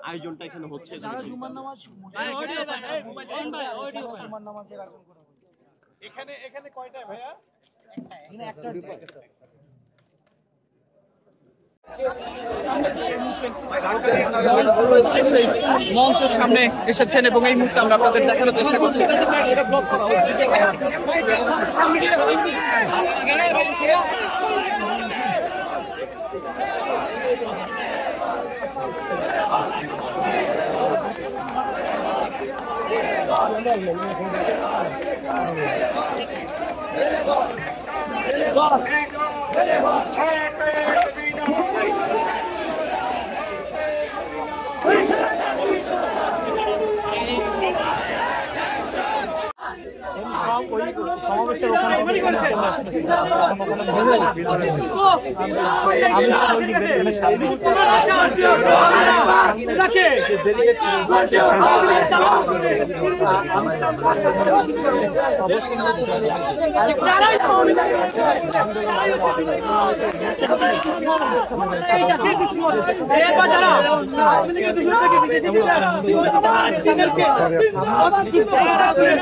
আয়োজনটা এখানে হচ্ছে? যারা জুমার নামাজ জুমার নামাজের আয়োজন করা হয়েছে। এখানে কয়টায় ভাইয়া? এখানে একটা মঞ্চের সামনে এসেছেন এবং এই মুহূর্তে আমরা আপনাদের দেখানোর চেষ্টা করছি। সমাবেশের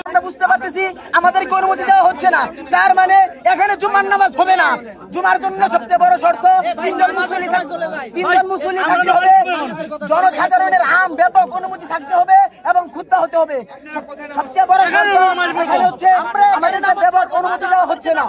আমরা বুঝতে পারতেছি আমাদেরকে অনুমতি দেওয়া হচ্ছে না, তার মানে এখানে জুমার নামাজ হবে না। জুমার জন্য সবচেয়ে বড় শর্ত তিনজন মুসল্লি থাকতে হবে, জনসাধারণের আম ব্যাপক অনুমতি থাকতে হবে এবং খুতবা হতে হবে। সবচেয়ে বড় শর্ত এখানে হচ্ছে আমাদেরকে ব্যাপক অনুমতি দেওয়া হচ্ছে না।